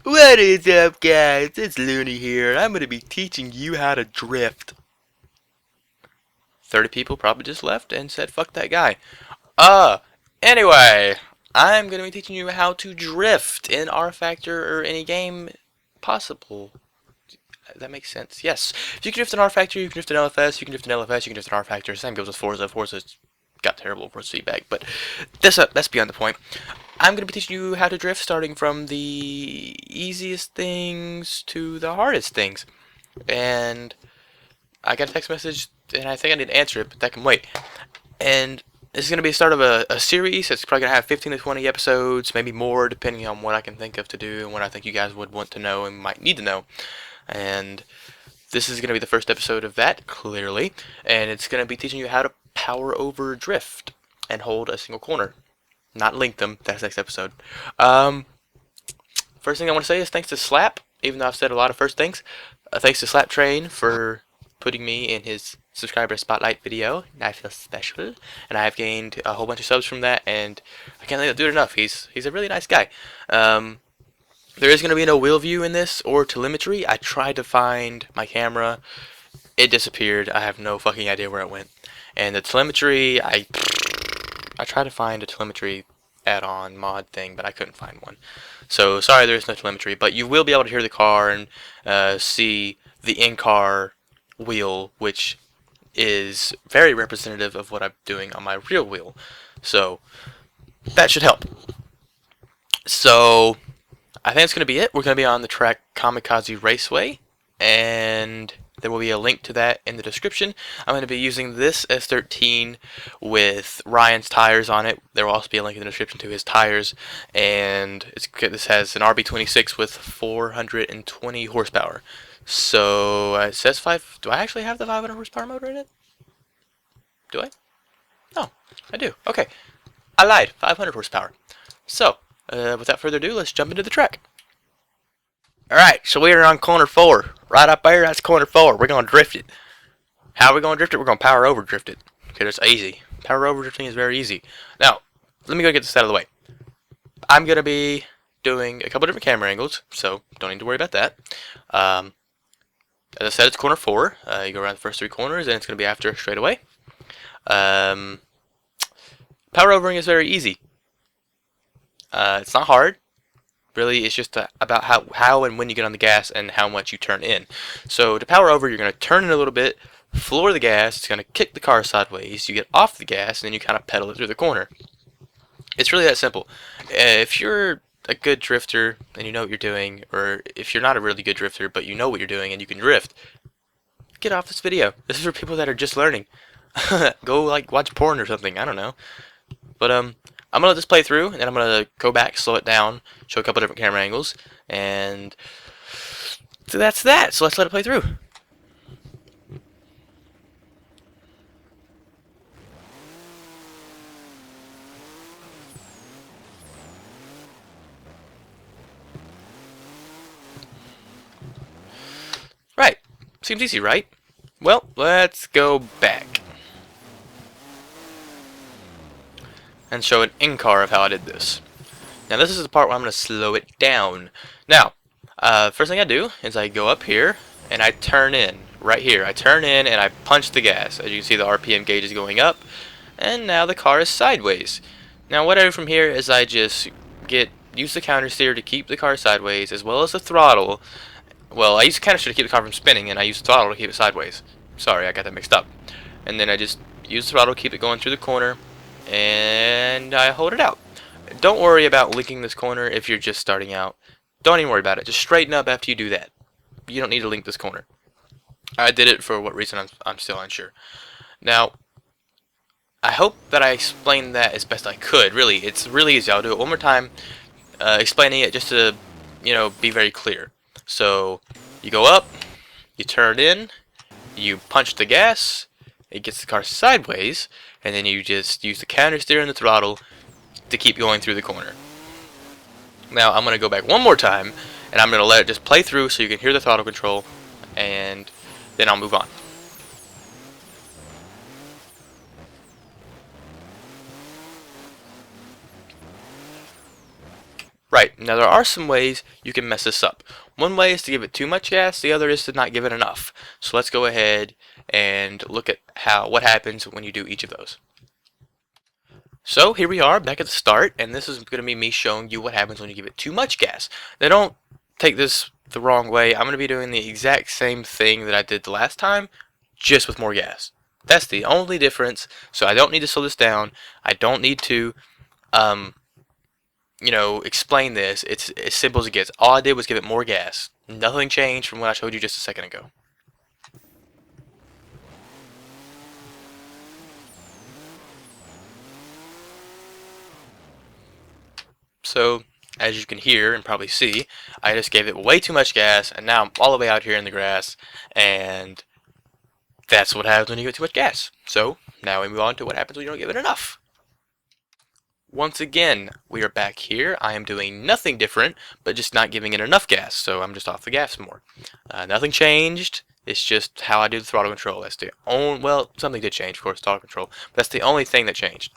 What is up, guys? It's Looney here, and I'm going to be teaching you how to drift. 30 people probably just left and said, fuck that guy. Anyway, I'm going to be teaching you how to drift in rFactor or any game possible. That makes sense. Yes. If you can drift in rFactor, you can drift in LFS, you can drift in LFS, you can drift in rFactor. Same goes with Forza. Forza's got terrible force feedback, but that's beyond the point. I'm going to be teaching you how to drift starting from the easiest things to the hardest things. And I got a text message, and I think I need to answer it, but that can wait. And this is going to be the start of a series. It's probably going to have 15 to 20 episodes, maybe more, depending on what I can think of to do and what I think you guys would want to know and might need to know. And this is going to be the first episode of that, clearly. And it's going to be teaching you how to power over drift and hold a single corner. Not link them. That's next episode. First thing I want to say is thanks to Slap, even though I've said a lot of first things. Thanks to Slap Train for putting me in his subscriber spotlight video. I feel special, and I have gained a whole bunch of subs from that, and I can't do it enough. He's a really nice guy. There is going to be no wheel view in this or telemetry. I tried to find my camera. It disappeared. I have no fucking idea where it went. And the telemetry, I tried to find a telemetry add-on mod thing, but I couldn't find one. So sorry, there is no telemetry, but you will be able to hear the car and see the in-car wheel, which is very representative of what I'm doing on my real wheel. So that should help. So I think that's going to be it. We're going to be on the track Kamikaze Raceway, and there will be a link to that in the description. I'm going to be using this S13 with Ryan's tires on it. There will also be a link in the description to his tires, and this has an RB26 with 420 horsepower. So it says 5. Do I actually have the 500 horsepower motor in it? Do I? No, I do. Okay, I lied. 500 horsepower. So without further ado, let's jump into the track. Alright, so we are on corner 4. Right up there, that's corner 4. We're going to drift it. How are we going to drift it? We're going to power over drift it. Because it's easy. Power over drifting is very easy. Now, let me go get this out of the way. I'm going to be doing a couple different camera angles, so don't need to worry about that. As I said, it's corner 4. You go around the first 3 corners, and it's going to be after a straightaway. Power overing is very easy. It's not hard. Really, it's just about how and when you get on the gas and how much you turn in. So to power over, you're going to turn in a little bit, floor the gas, it's going to kick the car sideways, you get off the gas, and then you kind of pedal it through the corner. It's really that simple. If you're a good drifter and you know what you're doing, or if you're not a really good drifter but you know what you're doing and you can drift, get off this video. This is for people that are just learning. Go like watch porn or something, I don't know. But I'm going to let this play through, and then I'm going to go back, slow it down, show a couple different camera angles, and so that's that. So let's let it play through. Right. Seems easy, right? Well, let's go back and show an in-car of how I did this. Now this is the part where I'm going to slow it down. Now, first thing I do is I go up here and I turn in. Right here, I turn in and I punch the gas. As you can see, the RPM gauge is going up, and now the car is sideways. Now what I do from here is I just use the counter steer to keep the car sideways, as well as the throttle. Well, I use the counter steer to keep the car from spinning, and I use the throttle to keep it sideways. Sorry, I got that mixed up. And then I just use the throttle to keep it going through the corner, and I hold it out. Don't worry about linking this corner if you're just starting out. Don't even worry about it. Just straighten up after you do that. You don't need to link this corner. I did it for what reason, I'm still unsure. Now, I hope that I explained that as best I could. Really, it's really easy. I'll do it one more time, explaining it just to, be very clear. So, you go up, you turn in, you punch the gas, it gets the car sideways, and then you just use the counter steer and the throttle to keep going through the corner. Now I'm going to go back one more time, and I'm going to let it just play through so you can hear the throttle control, and then I'll move on. Right, now there are some ways you can mess this up. One way is to give it too much gas, the other is to not give it enough. So let's go ahead and look at what happens when you do each of those. So here we are back at the start, and this is going to be me showing you what happens when you give it too much gas. Now don't take this the wrong way. I'm going to be doing the exact same thing that I did the last time, just with more gas. That's the only difference. So I don't need to slow this down. I don't need to explain this. It's as simple as it gets. All I did was give it more gas. Nothing changed from what I showed you just a second ago. So, as you can hear and probably see, I just gave it way too much gas, and now I'm all the way out here in the grass, and that's what happens when you give it too much gas. So, now we move on to what happens when you don't give it enough. Once again, we are back here. I am doing nothing different, but just not giving it enough gas, so I'm just off the gas more. Nothing changed. It's just how I do the throttle control. That's the only, well, something did change, of course, throttle control, but that's the only thing that changed.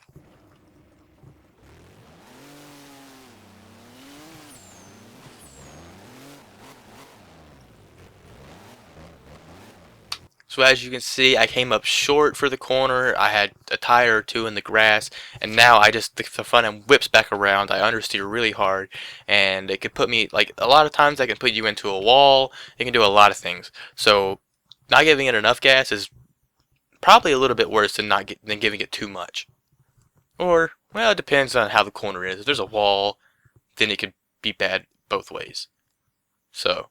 So as you can see, I came up short for the corner. I had a tire or two in the grass, and now the front end whips back around. I understeer really hard, and it could put me, like, a lot of times I can put you into a wall. It can do a lot of things. So not giving it enough gas is probably a little bit worse than than giving it too much. Or, well, it depends on how the corner is. If there's a wall, then it could be bad both ways. So,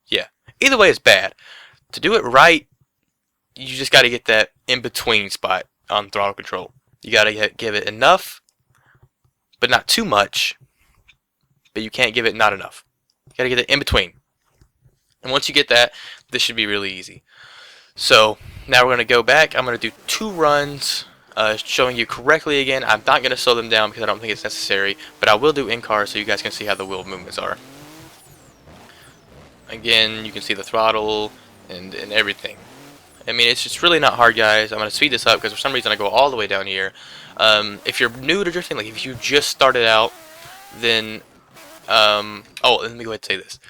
yeah. Either way is bad. To do it right, you just got to get that in-between spot on throttle control. You got to give it enough, but not too much, but you can't give it not enough. You got to get it in between. And once you get that, this should be really easy. So now we're going to go back. I'm going to do 2 runs showing you correctly again. I'm not going to slow them down because I don't think it's necessary, but I will do in-car so you guys can see how the wheel movements are. Again, you can see the throttle and everything. I mean, it's just really not hard, guys. I'm going to speed this up because for some reason I go all the way down here. If you're new to drifting, like if you just started out, then, oh, let me go ahead and say this.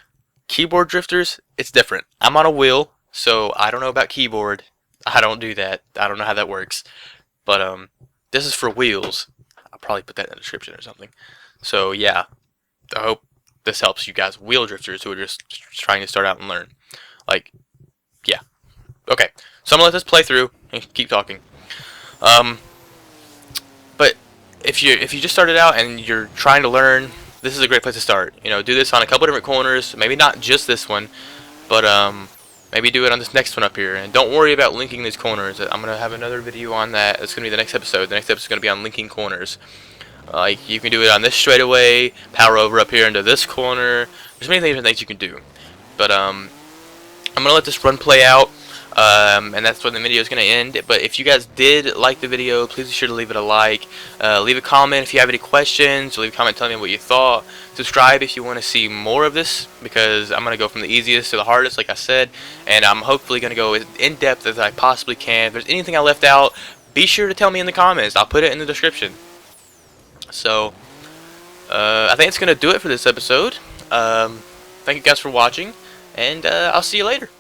Keyboard drifters, it's different. I'm on a wheel, so I don't know about keyboard. I don't do that. I don't know how that works. But, this is for wheels. I'll probably put that in the description or something. So, yeah. I hope this helps you guys, wheel drifters who are just trying to start out and learn. Like, yeah. Okay, so I'm gonna let this play through and keep talking. But if you just started out and you're trying to learn, this is a great place to start. You know, do this on a couple different corners. Maybe not just this one, but maybe do it on this next one up here. And don't worry about linking these corners. I'm gonna have another video on that. It's gonna be the next episode. The next episode is gonna be on linking corners. Like you can do it on this straightaway, power over up here into this corner. There's many different things you can do. But I'm gonna let this run play out. And that's when the video is going to end. But if you guys did like the video, please be sure to leave it a like. Leave a comment if you have any questions. Leave a comment telling me what you thought. Subscribe if you want to see more of this, because I'm going to go from the easiest to the hardest, like I said. And I'm hopefully going to go as in depth as I possibly can. If there's anything I left out, be sure to tell me in the comments. I'll put it in the description. So, I think it's going to do it for this episode. Thank you guys for watching, and I'll see you later.